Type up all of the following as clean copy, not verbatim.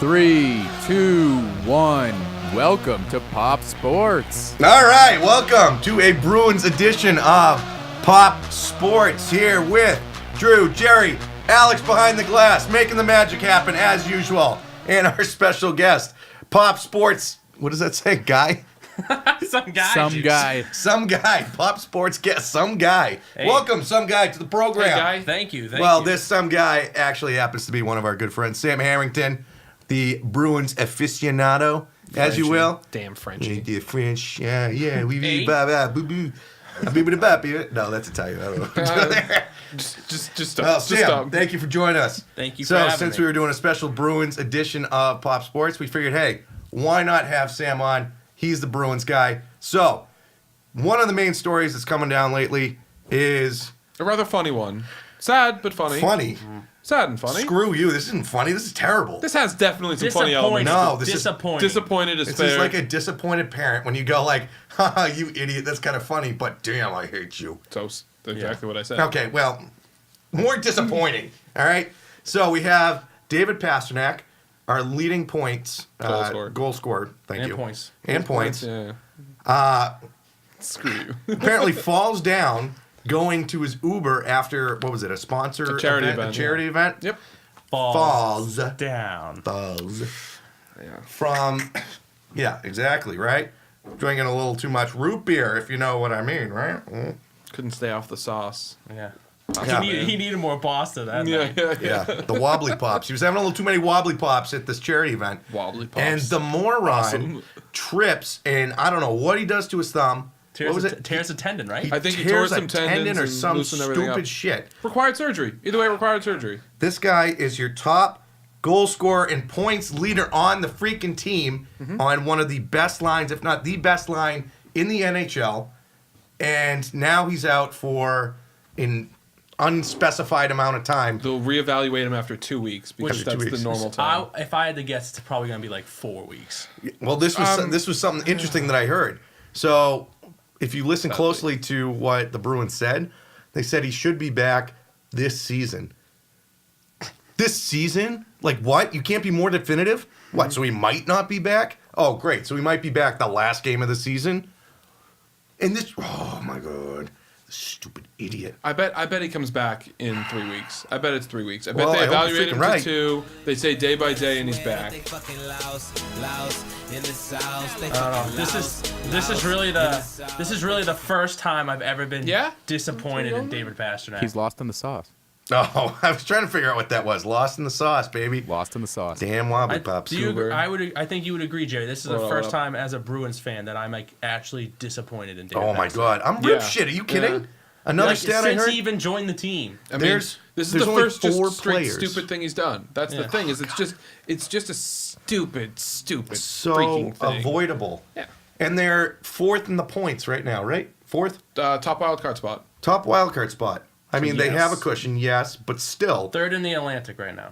3, 2, 1. Welcome to Pop Sports. All right, welcome to a Bruins edition of Pop Sports here with Drew, Jerry, Alex behind the glass, making the magic happen as usual, and our special guest, Pop Sports. What does that say, guy? Some guy. Some guy. Pop Sports guest, some guy. Hey. Welcome, some guy, to the program. Hey, guy. Thank you. This some guy actually happens to be one of our good friends, Sam Harrington, the Bruins aficionado, as you will. Damn Frenchy. The French, yeah, we Hey. boo. No, that's Italian. I don't know. Just stop. Sam, thank you for joining us. Thank you for So, having since me. we were doing a special Bruins edition of Pop Sports, we figured, hey, why not have Sam on? He's the Bruins guy. So, one of the main stories that's coming down lately is... a rather funny one. Sad, but funny. Funny? Sad and funny. Screw you. This isn't funny. This is terrible. This has definitely some funny elements. No, this disappointing. Disappointed is This fair. is like a disappointed parent when you go like, haha, you idiot, that's kind of funny, but damn, I hate you. So, exactly what I said. Okay, well, more disappointing, all right? So we have David Pasternak, our leading points, goal scorer, thank you. And points. Yeah. Screw you. Apparently falls down going to his Uber after, what was it, a sponsor A charity event. A charity event? Yep. Falls down. Yeah. from, yeah, exactly, right? Drinking a little too much root beer, if you know what I mean, right? Couldn't stay off the sauce. Yeah. Yeah. He needed more Boston that night. Yeah, the wobbly pops. He was having a little too many wobbly pops at this charity event. Wobbly pops. And the moron Awesome. trips, and I don't know what he does to his thumb. What was it? Tears a tendon, right? I think he tears tore some a tendon tendons or and some loosened everything stupid up. shit. Required surgery. Either way, required surgery. This guy is your top goal scorer and points leader on the freaking team on one of the best lines, if not the best line in the NHL. And now he's out for an unspecified amount of time. They'll reevaluate him after 2 weeks because After 2 that's weeks. the normal time. If I had to guess, it's probably going to be like 4 weeks. Well, this was something interesting that I heard. So, if you listen closely to what the Bruins said, they said he should be back this season. This season? Like what? You can't be more definitive? What? So he might not be back? Oh, great. So he might be back the last game of the season? And this, oh my God. Stupid idiot. I bet he comes back in 3 weeks. I bet it's 3 weeks. I bet Well, they I hope you're evaluate him freaking right. to 2. They say day by day and he's back. This is really the first time I've ever been disappointed in David Pasternak. He's lost in the sauce. Oh, I was trying to figure out what that was. Lost in the sauce, baby. Lost in the sauce. Damn wobbly pops. I think you would agree, Jerry. This is the Well, first time as a Bruins fan that I'm like actually disappointed in David. Oh my Pasternak. God. I'm rip Yeah. shit. Are you kidding? Yeah. Another Like, stat I since heard. he even joined the team. I mean, this is there's the only first 4 just straight players. stupid thing he's done. That's the Yeah. thing. Is it's just a stupid so freaking thing. avoidable. Yeah. And they're 4th in the points right now, right? 4th? Top wild card spot. Top wildcard spot. I mean, they Yes. have a cushion, yes, but still. Third in the Atlantic right now.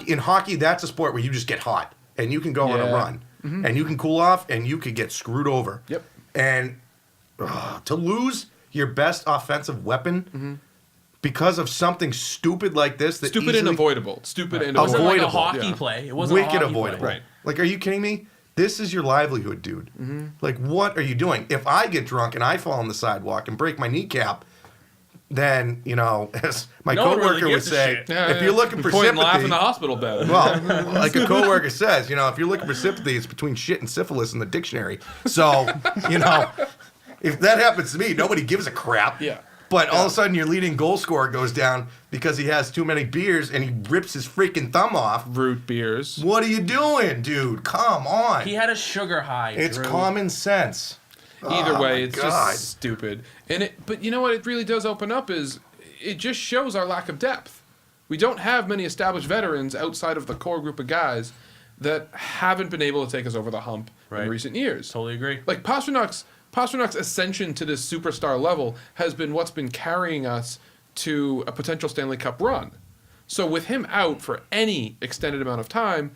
In hockey, that's a sport where you just get hot, and you can go on a Yeah. run, and you can cool off, and you could get screwed over. Yep. And to lose your best offensive weapon because of something stupid like this. That Stupid and avoidable. Stupid and It wasn't avoidable. like a hockey Yeah. play. It wasn't a Wicked hockey avoidable. play. Right. Like, are you kidding me? This is your livelihood, dude. Like, what are you doing? If I get drunk and I fall on the sidewalk and break my kneecap, then, you know, as my No one coworker really would gives a say, shit. if you're looking for Point and laugh sympathy, in the hospital bed. well, like a coworker says, you know, if you're looking for sympathy, it's between shit and syphilis in the dictionary. So, you know, if that happens to me, nobody gives a crap. Yeah. But all of a sudden, your leading goal scorer goes down because he has too many beers and he rips his freaking thumb off. Root beers. What are you doing, dude? Come on. He had a sugar high. It's Drew. common sense. Either Oh, way, my it's God. just stupid. But you know what it really does open up is it just shows our lack of depth. We don't have many established veterans outside of the core group of guys that haven't been able to take us over the hump in recent years. Totally agree. Like Pasternak's ascension to this superstar level has been what's been carrying us to a potential Stanley Cup run. So with him out for any extended amount of time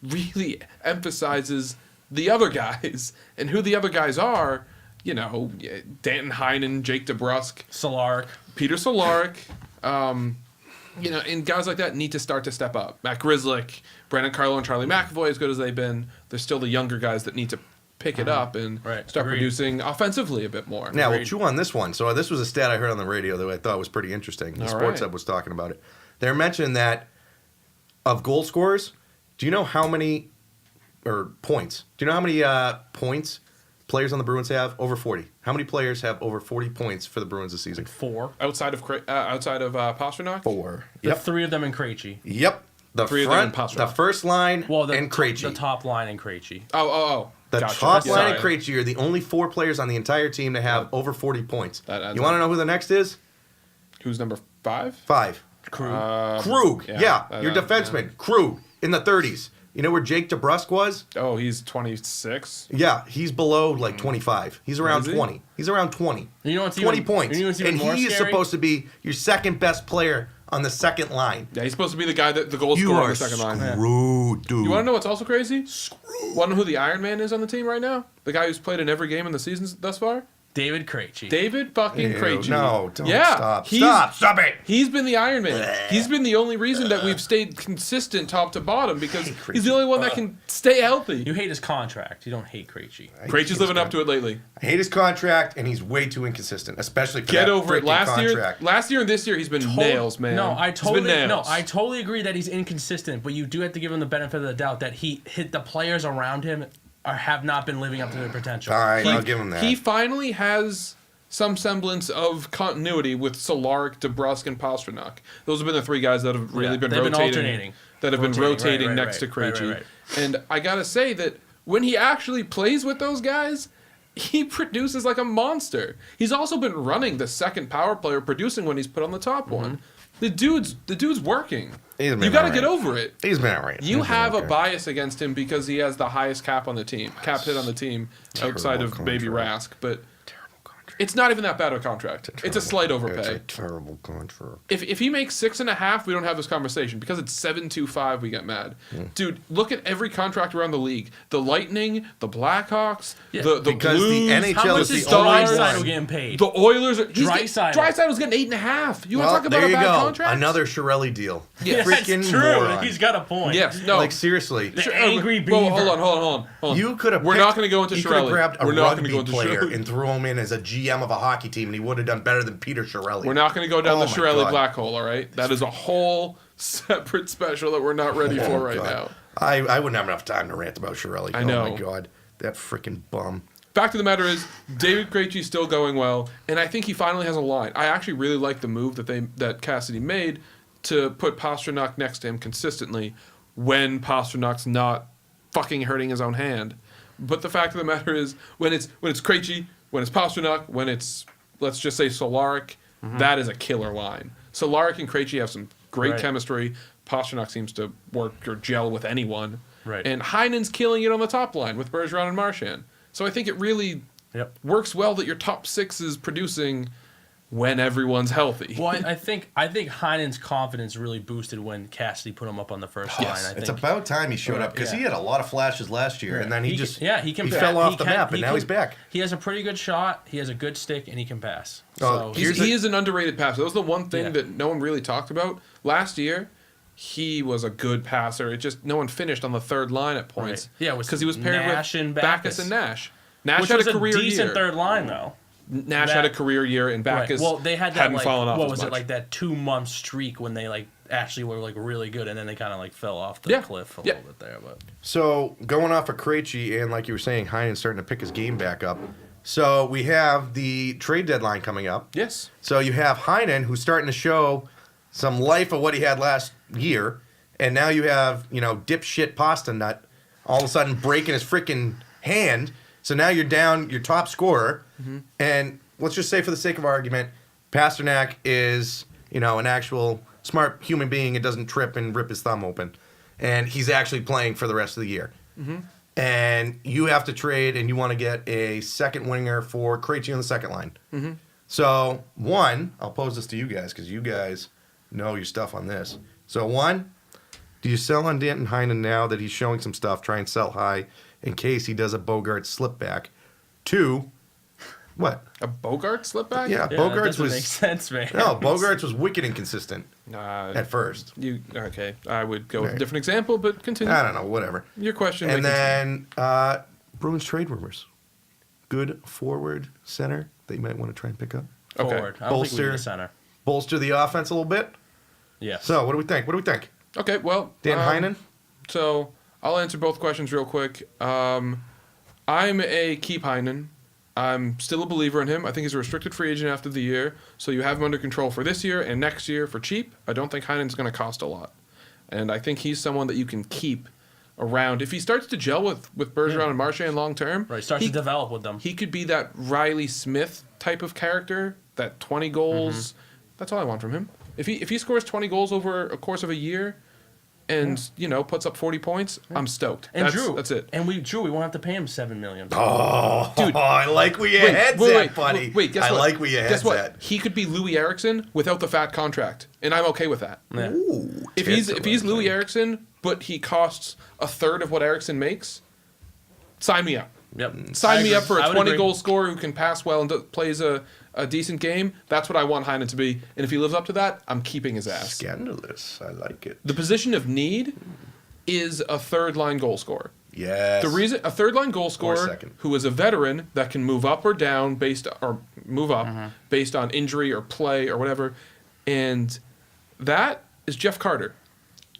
really emphasizes the other guys and who the other guys are. You know, Danton Heinen, Jake DeBrusk, Solaric. Peter Solaric, and guys like that need to start to step up. Matt Grzelcyk, Brandon Carlo, and Charlie McAvoy, as good as they've been, they're still the younger guys that need to pick it up and start producing offensively a bit more. Now, we'll chew on this one. So this was a stat I heard on the radio that I thought was pretty interesting. The Sports Hub was talking about it. They're mentioning that of goal scorers, do you know how many, or points, do you know how many points players on the Bruins have? Over 40. How many players have over 40 points for the Bruins this season? Like 4. Outside of Pasternak? 4. The 3 of them in Krejci. Yep. The 3 front, of them in the first line, and Krejci. The top line in Krejci. Oh. The Gotcha. top line Sorry. and Krejci are the only 4 players on the entire team to have over 40 points. You That adds want to up. know who the next is? Who's number 5? 5. Krug. Yeah, Your defenseman. Krug in the 30s. You know where Jake DeBrusk was? Oh, he's 26. Yeah, he's below like 25. He's around Is he? 20. He's around 20. You know what's 20 even, points. You know what's even And more he is scary? supposed to be your second best player on the second line. Yeah, he's supposed to be the guy that the goal You scorer on are the second line. screwed, dude. You want to know what's also crazy? Want to know who the Iron Man is on the team right now? The guy who's played in every game in the season thus far? David Krejci. David fucking Ew, Krejci. no, don't yeah, stop it. He's been the Iron Man. He's been the only reason that we've stayed consistent top to bottom because he's the only one that can stay healthy. You hate his contract. You don't hate Krejci. Krejci's living up to it lately. I hate his contract, and he's way too inconsistent, especially for Get that over it. freaking contract. Last year and this year, he's been nails, man. No, I He's been nails. totally agree that he's inconsistent, but you do have to give him the benefit of the doubt that he hit the players around him have not been living up to their potential. All right, I'll give him that. He finally has some semblance of continuity with Solaric, DeBrusk, and Pasternak. Those have been the 3 guys that have really been they've been rotating. alternating. That have been rotating right, next to right, Krejci. right. And I gotta say that when he actually plays with those guys, he produces like a monster. He's also been running the second power player, producing when he's put on the top one. The dude's working. He's been You got to all get right. over it. He's been all right. You He's been have a okay. bias against him because he has the highest cap hit on the team, outside of Baby contract. Rask. But Terrible contract. it's not even that bad of a contract. It's a slight It's overpay. a terrible contract. If he makes 6.5, we don't have this conversation. Because it's 7.25, we get mad. Dude, look at every contract around the league: the Lightning, the Blackhawks, the Because the Blues. NHL How much is is the only Draisaitl one. getting paid? The Oilers. Draisaitl. Draisaitl's getting 8.5. You want to Well, talk about there a you bad go. contract? Another Shirelli deal. Yeah, Freaking that's true. moron. He's got a point. Yes. No. Like, seriously. The angry Whoa, beaver. hold on. You could have. We're not going to go into You could have Shirelli. grabbed a We're not going rugby to go into player Shirelli. and threw him in as a GM of a hockey team, and he would have done better than Peter Shirelli. We're not going to go down Oh the my Shirelli God. black hole, all right? That is a whole separate special that we're not ready for right now. I wouldn't have enough time to rant about Shirelli. I know. Oh my God, that freaking bum. Fact of the matter is, David Krejci's still going well, and I think he finally has a line. I actually really like the move that Cassidy made to put Pasternak next to him consistently when Pasternak's not fucking hurting his own hand. But the fact of the matter is, when it's Krejci, when it's Pasternak, when it's, let's just say, Solaric, that is a killer line. Solaric and Krejci have some great Right. chemistry. Pasternak seems to work or gel with anyone. Right. And Heinen's killing it on the top line with Bergeron and Marchand. So I think it really works well that your top 6 is producing when everyone's healthy. Well, I think Heinen's confidence really boosted when Cassidy put him up on the first line. I think. It's about time he showed up because he had a lot of flashes last year, and then he fell off the map, and now he's back. He has a pretty good shot. He has a good stick, and he can pass. Oh, So He is an underrated passer. That was the one thing that no one really talked about. Last year, he was a good passer. It just no one finished on the third line at points. Right. Yeah, it was because he was paired Nash with and Backus and Nash. Nash which had was a career decent year. third line though. Nash had a career year, and Backus Well, they had that hadn't like, fallen off what as was much. it like that 2-month streak when they like actually were like really good, and then they kind of like fell off the cliff a little bit there. But So going off of Krejci and like you were saying, Heinen's starting to pick his game back up. So we have the trade deadline coming up. Yes. So you have Heinen, who's starting to show some life of what he had last year, and now you have dipshit Pasternak all of a sudden breaking his freaking hand. So now you're down your top scorer, and let's just say for the sake of argument, Pasternak is an actual smart human being and doesn't trip and rip his thumb open, and he's actually playing for the rest of the year. And you have to trade, and you want to get a second winger for Krejci on the second line. So one, I'll pose this to you guys because you guys know your stuff on this. So one, do you sell on Danton Heinen now that he's showing some stuff? Try and sell high in case he does a Bogart slip back. 2, What? A Bogart slip back? Yeah, Yeah, that Bogarts doesn't was make sense, man. no. Bogarts was wicked inconsistent Nah, at first. okay? I would go with a Right. different example, but continue. I don't know. Whatever. Your question. And may continue. then Bruins trade rumors. Good forward center that you might want to try and pick up. Okay. Forward. I don't think we need Bolster. a center. Bolster the offense a little bit. Yes. So what do we think? Okay, well, Dan Heinen? So I'll answer both questions real quick. I'm a keep Heinen. I'm still a believer in him. I think he's a restricted free agent after the year, so you have him under control for this year and next year for cheap. I don't think Heinen's going to cost a lot, and I think he's someone that you can keep around. If he starts to gel with Bergeron and Marchand long term, Right, starts to develop with them. he could be that Riley Smith type of character, that 20 goals. That's all I want from him. If he scores 20 goals over a course of a year and, puts up 40 points, I'm stoked. And That's it. And we won't have to pay him $7 million. Oh, Dude. I like where your head's at, buddy. Guess I what? like where your Guess head's what? at. He could be Louis Eriksson without the fat contract, and I'm okay with that. Yeah. Ooh, If he's Louis Eriksson, but he costs a third of what Eriksson makes, sign me up. Yep. Sign me up for I a would 20 agree. goal scorer who can pass well and plays a decent game. That's what I want Heinen to be. And if he lives up to that, I'm keeping his ass. Scandalous. I like it. The position of need is a third line goal scorer. Yes. The reason a third line goal scorer second. who is a veteran that can move up or down based on injury or play or whatever, and that is Jeff Carter.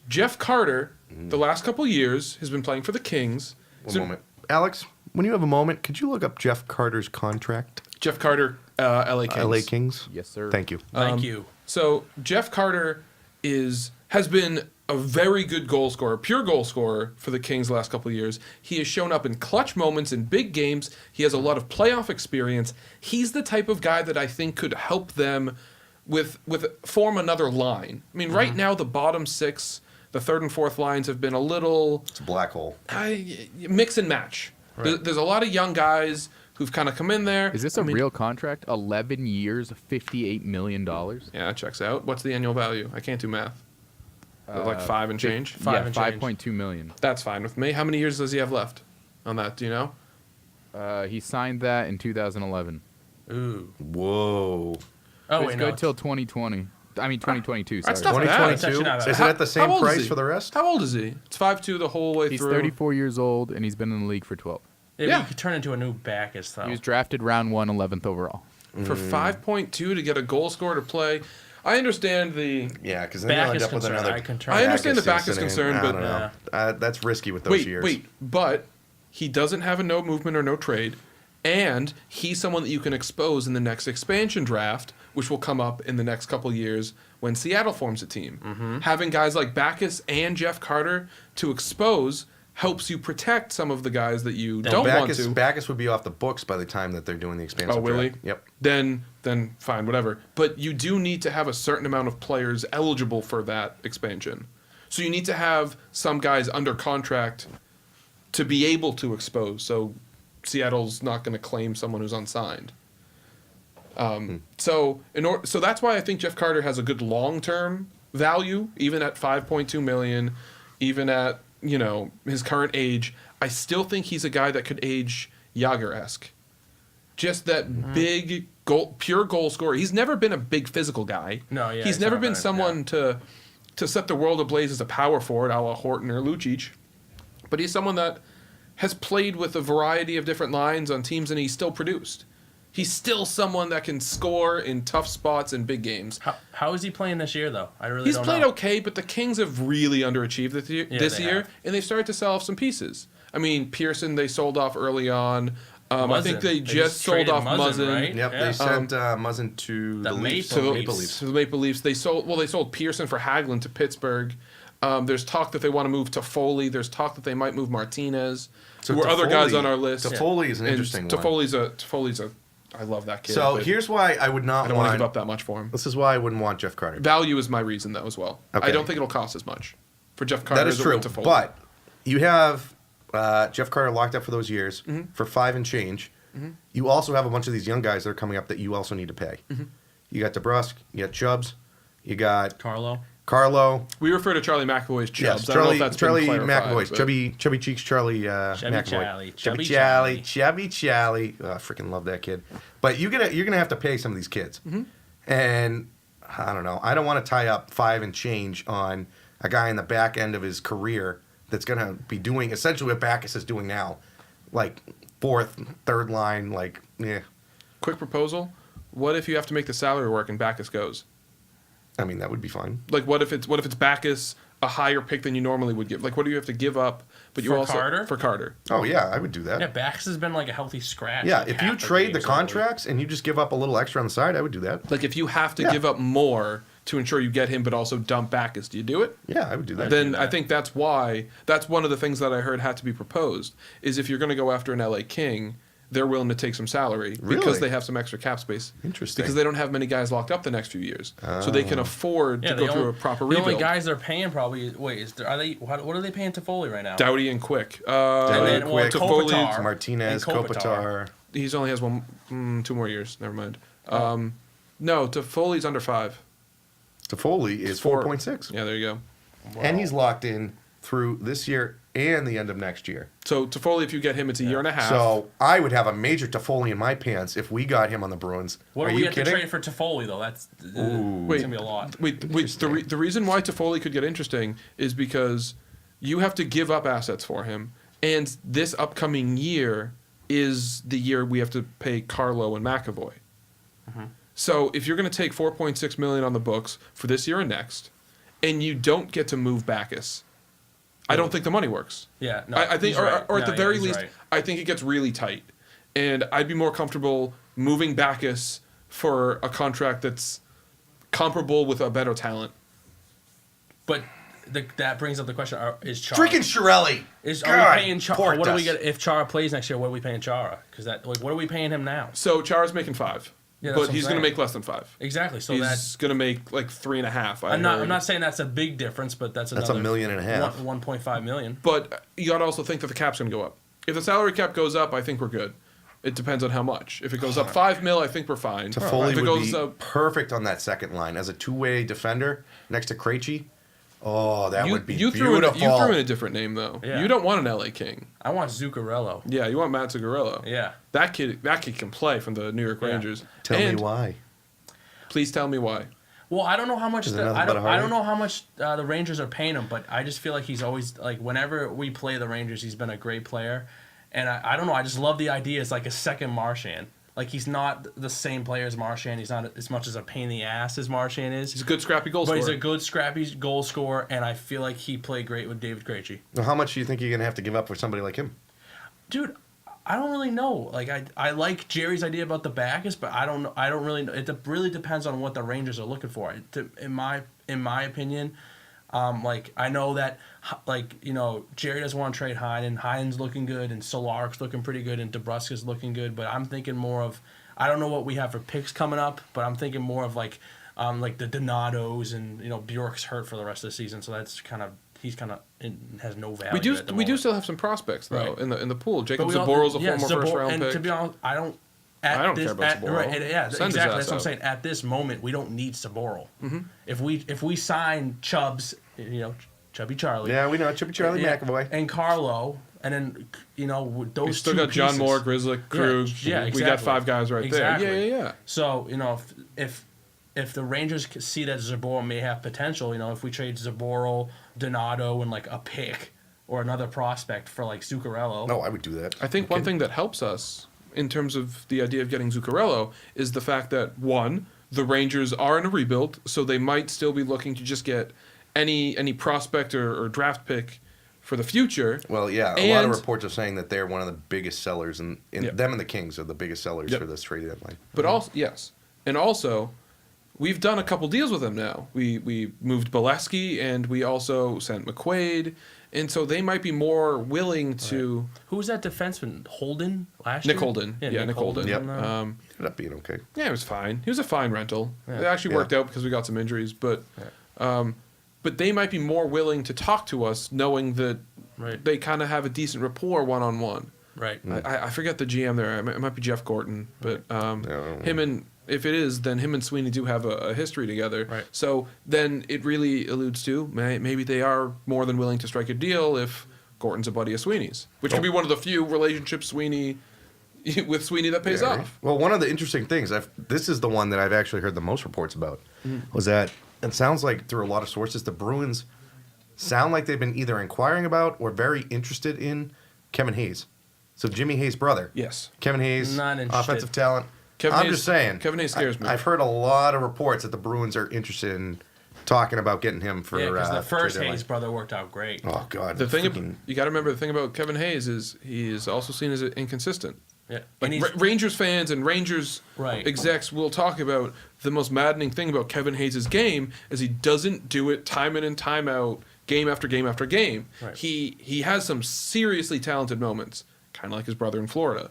Jeff Carter, the last couple years, has been playing for the Kings. One moment. Alex, when you have a moment, could you look up Jeff Carter's contract? Jeff Carter, LA Kings. LA Kings? Yes, sir. Thank you. Thank you. So Jeff Carter has been a very good goal scorer, pure goal scorer for the Kings the last couple of years. He has shown up in clutch moments in big games. He has a lot of playoff experience. He's the type of guy that I think could help them with form another line. I mean, right now the bottom six, the third and fourth lines have been a little It's a black hole. mix and match. Right. There's a lot of young guys who've kind of come in there. Is this a real contract? 11 years, $58 million? Yeah, it checks out. What's the annual value? I can't do math. Like 5 and change? Five and change. 5.2 million. That's fine with me. How many years does he have left on that? Do you know? He signed that in 2011. Ooh. Whoa. Oh, It's wait, good no. till 2020. I mean 2022. Sorry. That's not bad. 2022? That's actually not bad. Is it at the same How old is price he? for the rest? How old is he? It's 5'2" the whole way He's through. 34 years old and he's been in the league for 12. Yeah. Yeah. You could turn into a new Bacchus, though. He was drafted round 1, 11th overall. For 5.2 to get a goal scorer to play. I understand the... Yeah, because then you'll Back end is up with concerned. another. I can turn I understand the back is incident. concerned, I but- don't know. That's risky with those Wait, years. but he doesn't have a no movement or no trade, and he's someone that you can expose in the next expansion draft, which will come up in the next couple years when Seattle forms a team. Having guys like Bacchus and Jeff Carter to expose helps you protect some of the guys that you don't want to. Bacchus would be off the books by the time that they're doing the expansion. Oh, will he? draft. Yep. Then fine, whatever. But you do need to have a certain amount of players eligible for that expansion. So you need to have some guys under contract to be able to expose. So Seattle's not going to claim someone who's unsigned. So that's why I think Jeff Carter has a good long-term value, even at 5.2 million, even at his current age. I still think he's a guy that could age Yager-esque. Just that big pure goal scorer. He's never been a big physical guy. No, yeah, he's he's never not been been, someone to set the world ablaze as a power forward, a la Horton or Lucic. But he's someone that has played with a variety of different lines on teams, and he's still produced. He's still someone that can score in tough spots in big games. How is he playing this year, though? I really He's don't played know. okay, but the Kings have really underachieved this year, have. and they've started to sell off some pieces. I mean, Pearson they sold off early on. I think they just sold traded off Muzzin. right? Yep. Yeah. They sent Muzzin to The the Leafs. Maple Maple Leafs. Leafs. To the Maple Leafs. They sold Pearson for Hagelin to Pittsburgh. There's talk that they want to move Toffoli. There's talk that they might move Martinez. So who are other guys Toffoli- on our list. Toffoli is an And interesting one. Toffoli's a I love that kid. So but here's why I would not I don't want to want. give up that much for him. This is why I wouldn't want Jeff Carter. Value is my reason though as well. Okay. I don't think it'll cost as much for Jeff Carter. That is as it true. would Toffoli. But you have Jeff Carter locked up for those years for 5 and change. You also have a bunch of these young guys that are coming up that you also need to pay. You got DeBrusque, you got Chubbs, you got Carlo. Carlo. We refer to Charlie McAvoy as Chubbs. Yes, I don't know Charlie, if that's Charlie been clarified, McAvoy. but- Chubby Cheeks Charlie McAvoy. Chubby Charlie. Oh, I freaking love that kid. But you're gonna have to pay some of these kids. Mm-hmm. And I don't know. I don't want to tie up 5 and change on a guy in the back end of his career that's going to be doing essentially what Backus is doing now. Like fourth, third line, like, yeah. Quick proposal. What if you have to make the salary work and Backus goes? I mean, that would be fine. Like, what if it's Backus, a higher pick than you normally would give? Like, what do you have to give up? But you For also Carter? for Carter. Oh, yeah, I would do that. Yeah, Bax has been like a healthy scratch. Yeah, like if half you trade the games lately. contracts and you just give up a little extra on the side, I would do that. Like, if you have to Yeah. give up more to ensure you get him, but also dump Backus, do you do it? Yeah, I would do that. Then I think that's why that's one of the things that I heard had to be proposed is if you're going to go after an LA King, they're willing to take some salary Really? because they have some extra cap space. Interesting. Because they don't have many guys locked up the next few years, so they can afford to the go through only- a proper The rebuild. only guys they're paying probably are they what are they paying Toffoli right now? Doughty and Quick. and then Quick, Toffoli, Kopitar. Martinez, and Kopitar. Kopitar. He's only has 2 more years. Never mind. No, Toffoli's under 5. Toffoli is 4.6. Yeah, there you go. And he's locked in through this year and the end of next year. So Toffoli, if you get him, it's a year and a half. So I would have a major Toffoli in my pants if we got him on the Bruins. What Are do we you have kidding? to trade for Toffoli though? That's it's Wait. gonna be a lot. Wait. The reason why Toffoli could get interesting is because you have to give up assets for him, and this upcoming year is the year we have to pay Carlo and McAvoy. So if you're going to take $4.6 million on the books for this year and next, and you don't get to move Backus, I don't think the money works. Yeah, no, I think, he's right. or at the No, very he's least, right. I think it gets really tight, and I'd be more comfortable moving Backus for a contract that's comparable with a better talent. But that brings up the question: is Chara? Freaking Shirelli. Are we paying Chara? porked What do we us. get if Chara plays next year? What are we paying Chara? Because what are we paying him now? So Chara's making 5, Yeah, that's but what I'm he's going to saying. make less than 5. Exactly. So He's that's going to make like 3.5. I'm not saying that's a big difference, but that's That's $1.5 another million. 1.5 million. But you got to also think that the cap's going to go up. If the salary cap goes up, I think we're good. It depends on how much. If it goes up $5 million, I think we're fine. Toffoli if it would goes be up, perfect on that second line as a two-way defender next to Krejci. Oh, that would be you beautiful. threw in a different name though. Yeah. You don't want an LA King. I want Zuccarello. Yeah, you want Matt Zuccarello. Yeah. That kid can play from the New York Yeah. Rangers. Tell And me why. Please tell me why. Well, I don't know how much Is it nothing I but don't a I heartache? don't know how much the Rangers are paying him, but I just feel like he's always like whenever we play the Rangers, he's been a great player, and I don't know. I just love the idea. It's like a second Marchand. Like he's not the same player as Marchand. He's not as much as a pain in the ass as Marchand is. He's a good scrappy goal But scorer. he's a good, scrappy goal scorer, and I feel like he played great with David Krejci. Now, how much do you think you're going to have to give up for somebody like him? Dude, I don't really know. Like I like Jerry's idea about the Backus, but I don't really know. It really depends on what the Rangers are looking for. In my opinion, like I know that Jerry doesn't want to trade Heinen. Heinen's looking good, and Solaric's looking pretty good, and DeBruska's looking good. But I'm thinking more of I don't know what we have for picks coming up, but I'm thinking more of like the Donatos and Bjork's hurt for the rest of the season, so that's he's has no value. we do at the we do moment. still have some prospects though Right. in the pool. Jacob But we all- Zaboril's a yeah, former first round and pick. to be honest, I don't care about Saboro. Right, yeah, Send his exactly. ass That's what I'm out. saying. At this moment, we don't need Saboro. Mm-hmm. If we sign Chubbs, Chubby Charlie, Yeah, we know. Chubby Charlie yeah, McAvoy. and Carlo, and then with those We still two got John pieces- Moore, Grizzly, Krug. Yeah, We got exactly. 5 guys right Exactly. there. Yeah. So if the Rangers see that Zaboro may have potential, if we trade Zaboro, Donato, and like a pick or another prospect for like Zuccarello. No, I would do that. I think one thing that helps us in terms of the idea of getting Zuccarello is the fact that, one, the Rangers are in a rebuild, so they might still be looking to just get any prospect or draft pick for the future. Well, yeah, a lot of And- reports are saying that they're one of the biggest sellers, and Yep. them and the Kings are the biggest sellers Yep. for this trade deadline. But also, yes. And also, we've done a couple deals with them now. We moved Bolesky, and we also sent McQuaid. And so they might be more willing to... Who was that defenseman? Holden last Nick year? Holden. Yeah, Nick Holden. Yep. Uh, Ended up being okay. Yeah, it was fine. He was a fine rental. Yeah. It actually Yeah. worked out because we got some injuries, but they might be more willing to talk to us, knowing that Right. they kind of have a decent rapport one-on-one. Right. I forget the GM there. It might be Jeff Gorton, but No. him and If it is, then him and Sweeney do have a history together. Right. So then it really alludes to maybe they are more than willing to strike a deal if Gorton's a buddy of Sweeney's, which could be one of the few relationships with Sweeney that pays off. Well, one of the interesting things, this is the one that I've actually heard the most reports about, was that it sounds like through a lot of sources, the Bruins sound like they've been either inquiring about or very interested in Kevin Hayes. So Jimmy Hayes' brother. Yes. Kevin Hayes, Not interested. offensive talent. Kevin I'm Hayes- just saying. Kevin Hayes scares me. I've heard a lot of reports that the Bruins are interested in talking about getting him for. Yeah, because the first trade Hayes deadline. brother worked out great. Oh God. The thing you got to remember, the thing about Kevin Hayes is he is also seen as inconsistent. Yeah, Like and he's, Rangers fans and Rangers Right. execs will talk about the most maddening thing about Kevin Hayes' game is he doesn't do it time in and time out, game after game after game. Right. He has some seriously talented moments, kind of like his brother in Florida.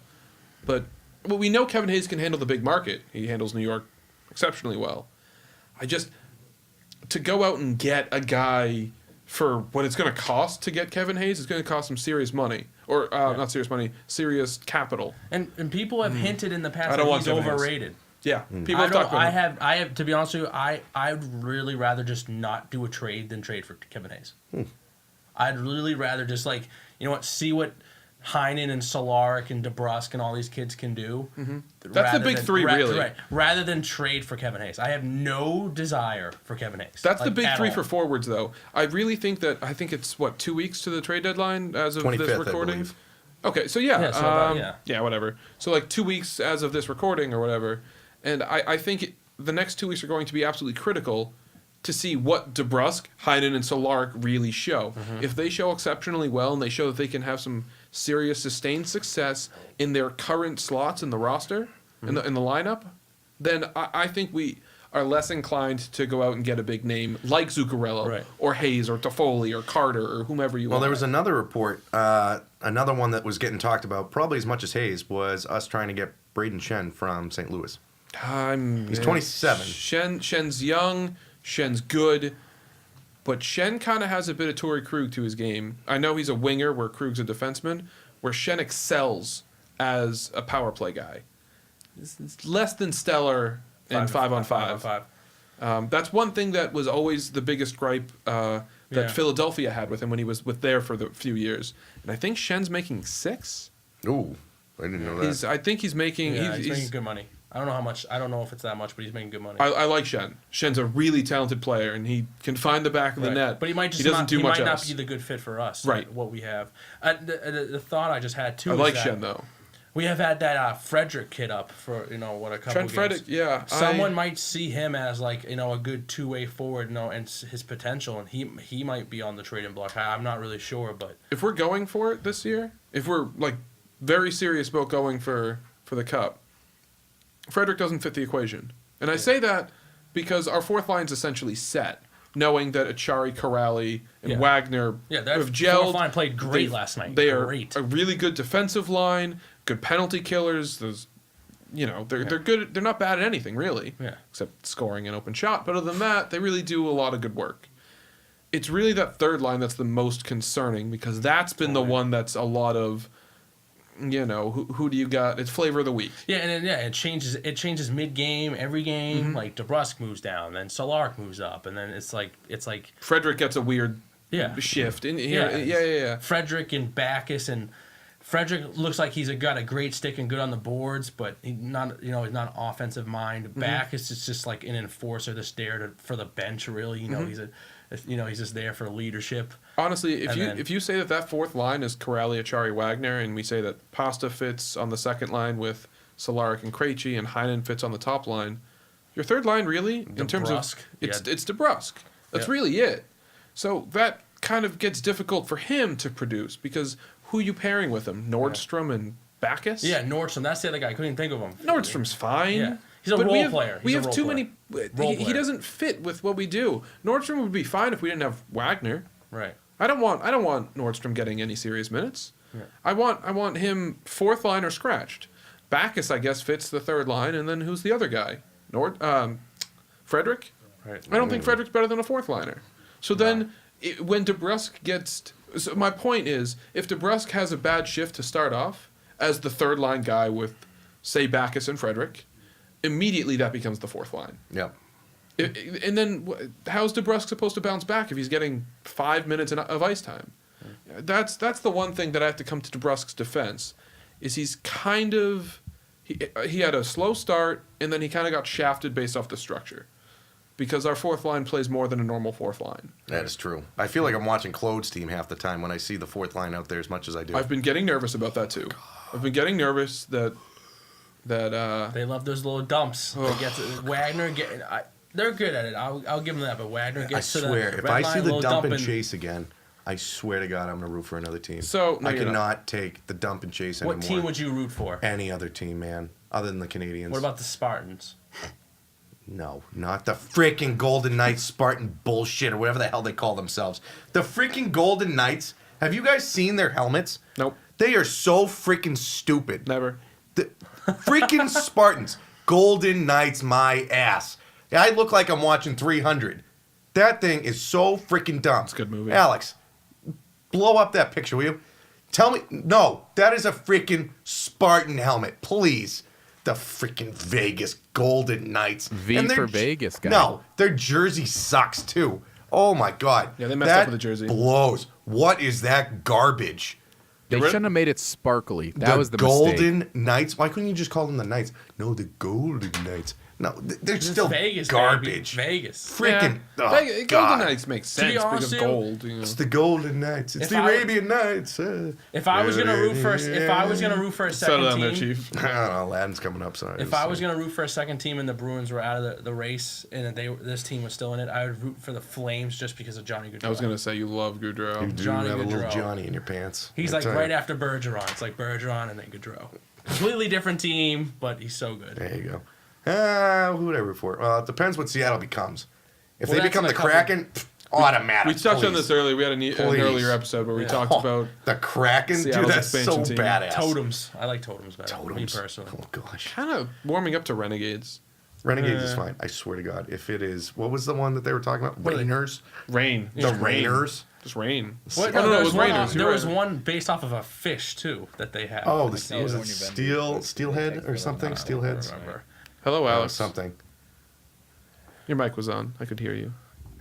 But we know Kevin Hayes can handle the big market. He handles New York exceptionally well. To go out and get a guy for what it's going to cost to get Kevin Hayes, it's going to cost him serious money. Or not serious money, serious capital. and people have hinted in the past I don't that want he's Kevin Hayes. overrated. Yeah, people have talked about him. I have to be honest with you, I'd really rather just not do a trade than trade for Kevin Hayes. I'd really rather just see what Heinen and Solaric and DeBrusk and all these kids can do. Mm-hmm. That's the big three, really. Right, rather than trade for Kevin Hayes. I have no desire for Kevin Hayes. That's the big at three all. for forwards, though. I really think it's 2 weeks to the trade deadline as of 25th, this I recording. believe. Okay, so whatever. So 2 weeks as of this recording or whatever, and I think the next 2 weeks are going to be absolutely critical to see what DeBrusk, Heinen, and Solaric really show. Mm-hmm. If they show exceptionally well and they show that they can have some serious sustained success in their current slots in the roster, in the lineup, then I think we are less inclined to go out and get a big name like Zuccarello Right. or Hayes or Toffoli or Carter or whomever you want. Well, there was another report, another one that was getting talked about, probably as much as Hayes, was us trying to get Braden Shen from St. Louis. He's 27. Shen's young. Shen's good. But Shen kind of has a bit of Torrey Krug to his game. I know he's a winger where Krug's a defenseman, where Shen excels as a power play guy. It's less than stellar in 5-on-5. That's one thing that was always the biggest gripe that Philadelphia had with him when he was there for the few years. And I think Shen's making 6. Ooh, I didn't know that. I think he's making... Yeah, he's making good money. I don't know how much. I don't know if it's that much, but he's making good money. I like Shen. Shen's a really talented player, and he can find the back of the net. But he might just doesn't not, do he much might else. not be the good fit for us. Right. What we have. The thought I just had too. I is like that Shen though. We have had that Frederick kid up for what a couple Trent games. Frederick, yeah. Someone might see him as a good two-way forward, and his potential, and he might be on the trading block. I'm not really sure, but If we're going for it this year, if we're very serious about going for the cup, Frederick doesn't fit the equation. And I say that because our fourth line's essentially set, knowing that Achari, Corrali, and Wagner that have gelled. fourth line played great last night. They are great. a really good defensive line, good penalty killers. They're good. They're not bad at anything really, except scoring an open shot. But other than that, they really do a lot of good work. It's really that third line that's the most concerning because that's been the one that's a lot of. Who do you got? It's flavor of the week. Yeah, and then, it changes mid game, every game. Mm-hmm. Like DeBrusk moves down, then Solaric moves up, and then it's like Frederick gets a weird shift in here. Yeah. Frederick and Backus, and Frederick looks like he's got a great stick and good on the boards, but he's not an offensive mind. Mm-hmm. Backus is just like an enforcer that's there for the bench. Really, he's just there for leadership. Honestly, if you say that fourth line is Corrali, Achari, Wagner, and we say that Pasta fits on the second line with Solaric and Krejci, and Heinen fits on the top line, your third line really, in terms of it's DeBrusk. That's really it. So that kind of gets difficult for him to produce because who are you pairing with him? Nordstrom and Backus? Yeah, Nordstrom. That's the other guy. I couldn't think of him. Nordstrom's fine. Yeah. He's a role player. We have too many. He doesn't fit with what we do. Nordstrom would be fine if we didn't have Wagner. Right. I don't want Nordstrom getting any serious minutes. Yeah. I want him fourth line or scratched. Backus, I guess, fits the third line, and then who's the other guy? Frederick. Right. I don't think Frederick's better than a fourth liner. So then, when DeBrusk gets, so my point is, if DeBrusk has a bad shift to start off as the third line guy with, say, Backus and Frederick, immediately that becomes the fourth line. Yep. And then how's DeBrusk supposed to bounce back if he's getting 5 minutes of ice time? That's the one thing that I have to come to DeBrusk's defense, is he's kind of he had a slow start and then he kind of got shafted based off the structure, because our fourth line plays more than a normal fourth line. That is true. I feel like I'm watching Claude's team half the time when I see the fourth line out there as much as I do. I've been getting nervous about that too. I've been getting nervous that they love those little dumps. Wagner they're good at it. I'll give them that. But Wagner gets to the red if I line, see the little dump and and chase again, I swear to God I'm going to root for another team. So no, I you're cannot take the dump and chase anymore. What team would you root for? Any other team, man, other than the Canadians. What about the Spartans? No, not the freaking Golden Knights Spartan bullshit or whatever the hell they call themselves. The freaking Golden Knights. Have you guys seen their helmets? Nope. They are so freaking stupid. Never. The freaking Spartans. Golden Knights, my ass. I look like I'm watching 300. That thing is so freaking dumb. It's a good movie. Alex, blow up that picture, will you? Tell me. No, that is a freaking Spartan helmet. Please. The freaking Vegas Golden Knights. V for Vegas, guy. No, their jersey sucks too. Oh my God. Yeah, they messed up with the jersey. Blows. What is that garbage? They shouldn't have made it sparkly. That was the Golden mistake. Knights. Why couldn't you just call them the Knights? No, the Golden Knights. No, they're It's still Vegas, garbage. Baby. Vegas. Freaking Golden God. Knights makes sense because honest of with you, gold. You know. It's the Golden Knights. It's If the I- Arabian Nights. If I was gonna root for a Settle second down there, team, Chief. I don't know. Aladdin's coming up. So if I was gonna root for a second team and the Bruins were out of the race and this team was still in it, I would root for the Flames just because of Johnny Gaudreau. I was gonna say you love you Gaudreau. do Johnny have a little Gaudreau. Johnny in your pants. He's I like tell right you. after Bergeron. It's like Bergeron and then Gaudreau. Completely different team, but he's so good. There you go. Who would I root for? It depends what Seattle becomes. If Well, they that's become in the a couple- Kraken, automatic. We touched on please. this earlier. We had an Please. earlier episode where we talked about the Kraken. Seattle's Dude, that's so expansion team. badass. Totems. I like totems better. Me Totems. personally. Oh gosh. kind of warming up to Renegades. Renegades is fine. I swear to God. If it is, what was the one that they were talking about? What are they- Rainers. Rain. The Just rain. Rainers. Just rain. What? Oh, no, there it was was one. Rainers. There You're was right. one based off of a fish too that they had. Oh, Like, was it California Steelhead or something? Steelheads. remember. Hello, Oh, Alex. something. Your mic was on. I could hear you.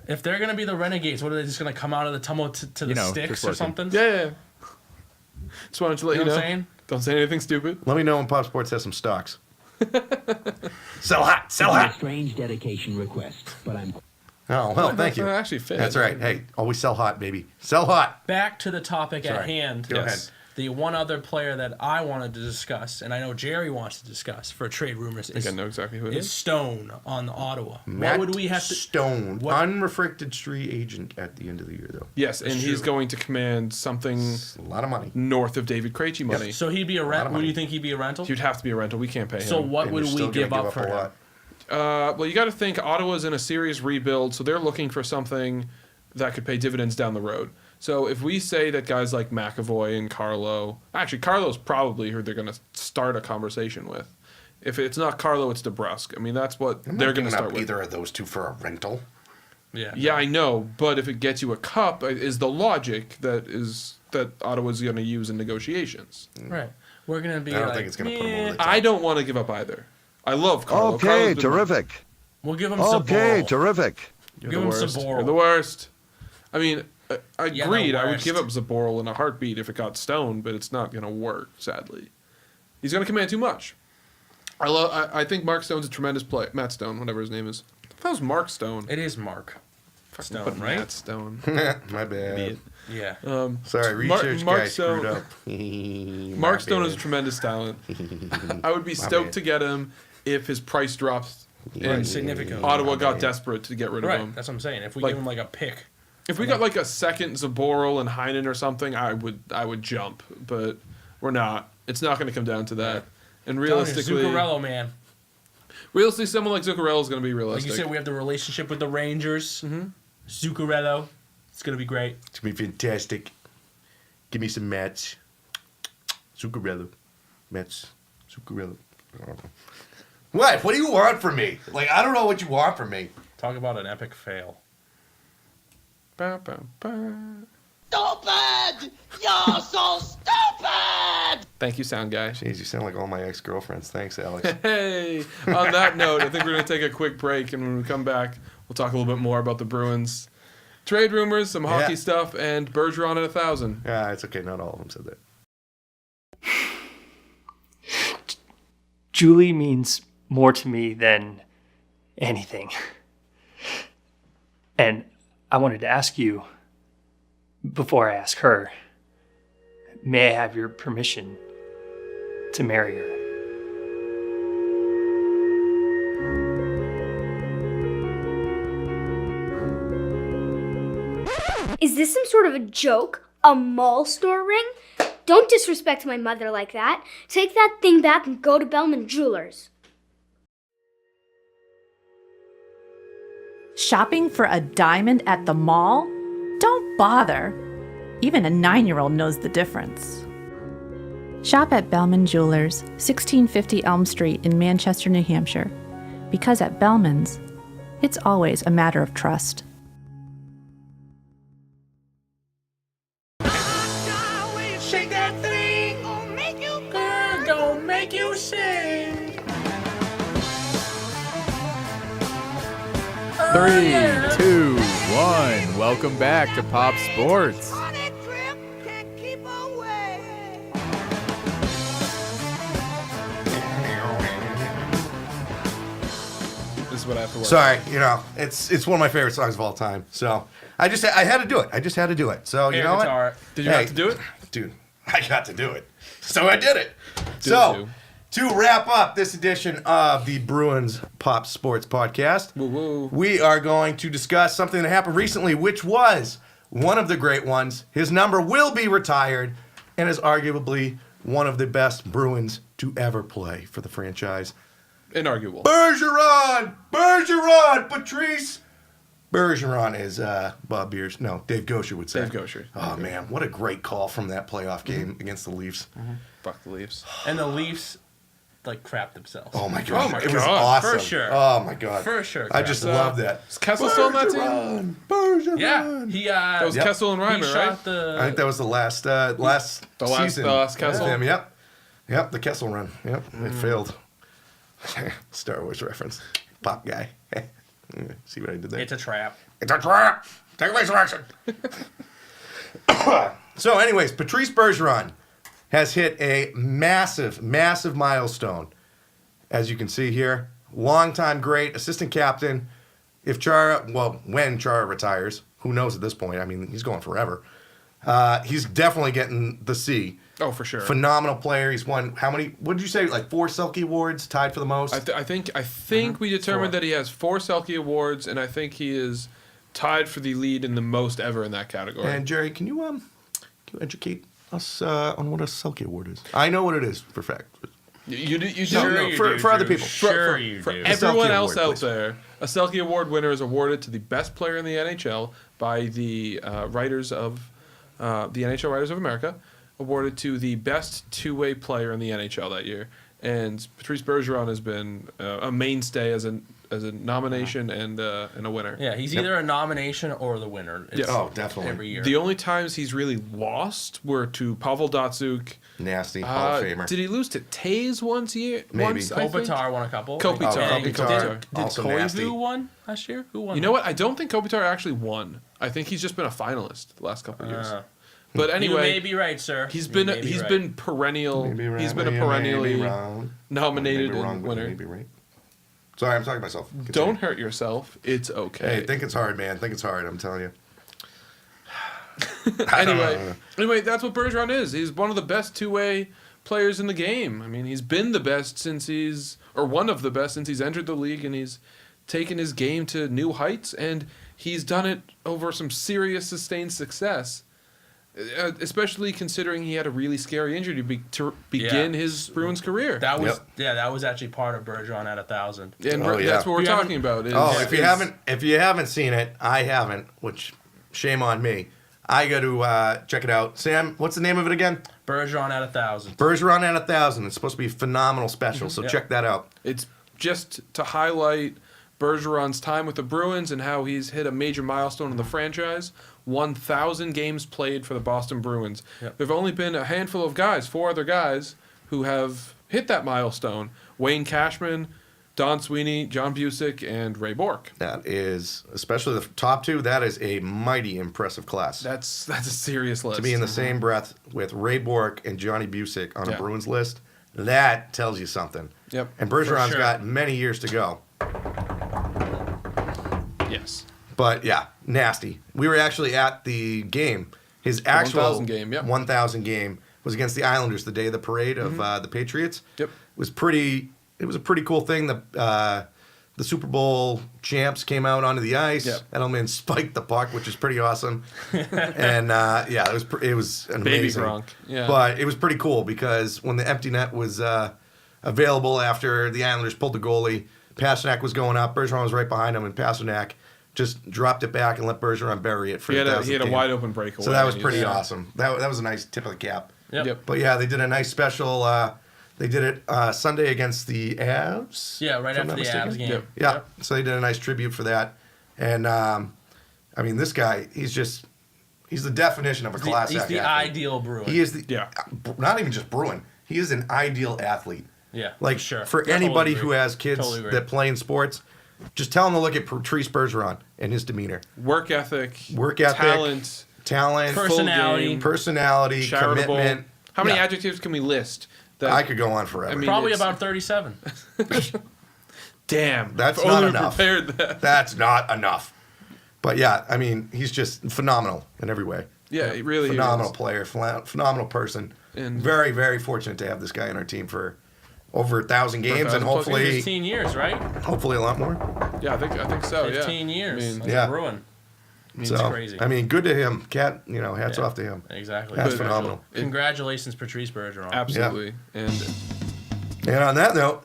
If they're gonna be the Renegades, what are they just gonna come out of the tunnel to the sticks just or working. something? Yeah. Just wanted to let You you know know. what I'm saying? Don't say anything stupid. Let me know when Pop Sports has some stocks. Sell hot. Sell A hot. strange dedication request, but I'm Oh, well, thank you. That actually fit. That's right. Hey, always sell hot, baby. Sell hot. Back to the topic at Sorry. hand. Go Yes. ahead. The one other player that I wanted to discuss, and I know Jerry wants to discuss for trade rumors, I think is, I know exactly who it is is. Stone on Ottawa. Matt what would we have to? Stone, what- unrestricted free agent at the end of the year, though. Yes, and That's he's true. going to command something It's a lot of money. north of David Krejci money. So he'd be a lot rent. of Would money. you think he'd be a rental? He'd have to be a rental. We can't pay him. So what And would you're we still give gonna up for a him? lot. Well, you got to think Ottawa's in a serious rebuild, so they're looking for something that could pay dividends down the road. So if we say that guys like McAvoy and Carlo, actually Carlo's probably who they're going to start a conversation with. If it's not Carlo, it's DeBrusk. I mean, that's what I'm they're not going giving to start up with. either of those two for a rental. Yeah. Yeah, I know, but if it gets you a cup, is the logic that Ottawa's going to use in negotiations. Right. We're gonna be. I don't like, think it's gonna put him over the top. I don't want to give up either. I love Carlo. Okay, Carlo's been- terrific. We'll give him Okay, Saboral. terrific. You're Give the him worst. Saboral. You're the worst. I mean, I Yeah, agreed. the I would worst. give up Zaboral in a heartbeat if it got stoned, but it's not going to work. Sadly, he's going to command too much. I think Mark Stone's a tremendous player. Matt Stone, whatever his name is. That was Mark Stone. It is Mark. Stone, But right? Matt Stone. My bad. Idiot. Yeah. Sorry, Mark- research Mark guy screwed Stone- up. Mark My Stone bad. is a tremendous talent. I would be My stoked bad. to get him if his price drops. Right, And significantly. Ottawa My got bad. desperate to get rid of Right. him. That's what I'm saying. If we Like- give him like a pick. If we got like a second Zaboral and Heinen or something, I would jump. But we're not. It's not going to come down to that. And realistically, Zuccarello, man. someone like Zuccarello is going to be Like realistic. you said, we have the relationship with the Rangers. Mm-hmm. Zuccarello. It's gonna be great. It's gonna be fantastic. Give me some Mets. Zuccarello. Mets. Zuccarello. What? What do you want from me? Like, I don't know what you want from me. Talk about an epic fail. Ba, ba, ba. Stupid! You're so stupid! Thank you, sound guy. Jeez, you sound like all my ex-girlfriends. Thanks, Alex. Hey, on that note, I think we're going to take a quick break, and when we come back, we'll talk a little bit more about the Bruins. Trade rumors, some hockey stuff, and Bergeron at 1,000. Yeah, it's okay. Not all of them said that. Julie means more to me than anything. And I wanted to ask you, before I ask her, may I have your permission to marry her? Is this some sort of a joke? A mall store ring? Don't disrespect my mother like that. Take that thing back and go to Bellman Jewelers. Shopping for a diamond at the mall? Don't bother. Even a 9-year-old knows the difference. Shop at Bellman Jewelers, 1650 Elm Street in Manchester, New Hampshire. Because at Bellman's, it's always a matter of trust. Shake that thing, gonna make you girl, gonna make you sing. 3, 2, 1. Welcome back to Pop Sports. This is what I have to work. Sorry, it's one of my favorite songs of all time. So I had to do it. I just had to do it. So you know guitar. what? Did you have to do it? Dude, I got to do it. So I did it. So to wrap up this edition of the Bruins Pop Sports Podcast, we are going to discuss something that happened recently, which was one of the great ones. His number will be retired and is arguably one of the best Bruins to ever play for the franchise. Inarguable. Bergeron! Patrice Bergeron is Bob Beers. No, Dave Gosher would say. Dave Gosher. Oh, man. What a great call from that playoff game against the Leafs. Fuck the Leafs. And the Leafs, crap themselves. Oh, my God. Oh, my it was God. awesome. For sure. Oh, my God. For sure. I just love that. Is Kessel still on that team? Bergeron! Yeah, he That was Kessel and he Reimer, shot right? the. I think that was the last season. The last Kessel. Him. Yep, the Kessel run. Yep, it failed. Star Wars reference. Pop guy. See what I did there? It's a trap. It's a trap. Take away selection. So, anyways, Patrice Bergeron has hit a massive, massive milestone. As you can see here, longtime great assistant captain. When Chara retires, who knows at this point? I mean, he's going forever. He's definitely getting the C. Oh, for sure. Phenomenal player. He's won how many? What did you say? 4 Selke Awards, tied for the most. I think we determined that he has 4 Selke Awards, and I think he is tied for the lead in the most ever in that category. And Jerry, can you educate us on what a Selke Award is? I know what it is for fact. You do. For other people. Sure you For do. everyone Selke else Award, out please. there, a Selke Award winner is awarded to the best player in the NHL by the writers of the NHL Writers of America, awarded to the best two-way player in the NHL that year. And Patrice Bergeron has been a mainstay as a nomination and a winner. Yeah, he's either a nomination or the winner. It's Oh, definitely. every year. The only times he's really lost were to Pavel Datsyuk. Nasty Hall of Famer. Did he lose to Taze once? Maybe. I think? Kopitar won a couple. Kopitar. And Kopitar. Did Also nasty. Koivu won last year? Who won? You know what? I don't think Kopitar actually won. I think he's just been a finalist the last couple of years. But You anyway, may be right, sir. he's You been may be right. been perennial. Maybe right, He's been a maybe perennially wrong. nominated Maybe wrong, and but winner. maybe right. Sorry, I'm talking to myself. Continue. Don't hurt yourself. It's okay. Hey, think it's hard, man. Think it's hard. I'm telling you. Anyway, that's what Bergeron is. He's one of the best two-way players in the game. I mean, he's been the best one of the best since he's entered the league, and he's taken his game to new heights, and he's done it over some serious sustained success. Especially considering he had a really scary injury to begin his Bruins career. That was actually part of Bergeron at 1,000. And Oh, yeah. that's what we're You talking about. If you haven't seen it, I haven't, which shame on me. I got to check it out. Sam, what's the name of it again? Bergeron at 1,000. Bergeron at 1,000. It's supposed to be a phenomenal special, so check that out. It's just to highlight Bergeron's time with the Bruins and how he's hit a major milestone in the franchise 1,000 games played for the Boston Bruins. Yep. There have only been a handful of guys, 4 other guys, who have hit that milestone. Wayne Cashman, Don Sweeney, John Busick, and Ray Bourque. That is, especially the top 2, that is a mighty impressive class. That's a serious list. To be in the same breath with Ray Bourque and Johnny Busick on a Yeah. Bruins list, that tells you something. Yep. And Bergeron's sure. got many years to go. Yes. But yeah, nasty. We were actually at the game. His actual 1,000 game, yep. 1,000 game was against the Islanders the day of the parade of the Patriots. Yep. It was a pretty cool thing. The Super Bowl champs came out onto the ice. Yep. Edelman spiked the puck, which is pretty awesome. And yeah, it was an Baby amazing. Gronk. Yeah. But it was pretty cool because when the empty net was available after the Islanders pulled the goalie, Pasternak was going up. Bergeron was right behind him, and Pasternak just dropped it back and let Bergeron bury it for He the had a 1,000th game. wide open breakaway. So that was and he pretty awesome. That was a nice tip of the cap. Yep. But yeah, they did a nice special. They did it Sunday against the Avs. Yeah, right if I'm after not the mistaken. Avs game. Yep. Yeah, Yep. so they did a nice tribute for that. And I mean, this guy, he's the definition of a class He's act the athlete. ideal Bruin. He is the Yeah. not even just Bruin. He is an ideal athlete. Yeah, Like for sure. for Totally anybody agree. who has kids Totally agree. that play in sports, just tell them to look at Patrice Bergeron and his demeanor, Work ethic, talent, Personality. personality, charitable. commitment. How many Yeah. adjectives can we list? That, I could go on forever. I mean, Probably it's- about 37. Damn. That's if not only we enough. prepared that. That's not enough. But yeah, I mean, he's just phenomenal in every way. Yeah, he really Phenomenal is. player, phenomenal person. And- very, very fortunate to have this guy in our team for over 1,000 games 1,000 and plus hopefully 15 years, right? a lot more. Yeah, I think so. 15 yeah. years. I mean, As yeah. a Bruin. So It's crazy. I mean, good to him. Cat, hats Yeah. off to him. Exactly. That's But- phenomenal. Congratulations, Patrice Bergeron. absolutely. And And on that note,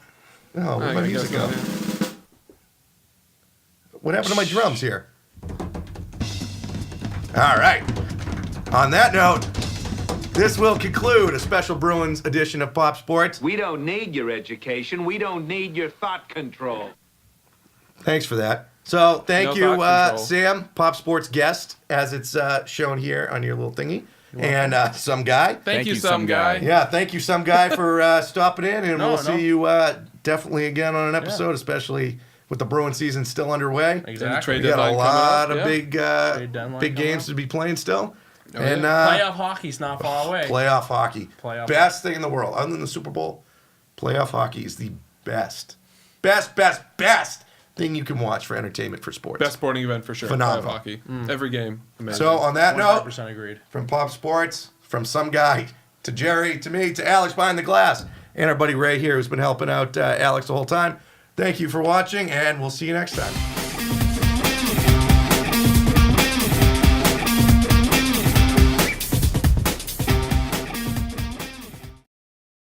where'd my I guess music go? not. What happened to my drums here? All right. On that note, this will conclude a special Bruins edition of Pop Sports. We don't need your education. We don't need your thought control. Thanks for that. So thank No you, thought control. Sam, Pop Sports guest, as it's shown here on your little thingy, and some guy. Thank you, some guy. Yeah, thank you, some guy, for stopping in, and No, we'll no. see you definitely again on an episode, especially with the Bruin season still underway. Exactly. trade We got a deadline lot coming of up, yeah. big Trade deadline big coming games up. to be playing still. Oh, And Playoff hockey's not far away. playoff hockey. Playoff Best thing in the world. Other than the Super Bowl, playoff hockey is the best thing you can watch for entertainment for sports. Best sporting event for sure. Phenomenal. Playoff hockey. Every game. Amazing. So on that note, 100% agreed. from Pop Sports, from some guy to Jerry to me to Alex behind the glass, and our buddy Ray here who's been helping out Alex the whole time. Thank you for watching, and we'll see you next time.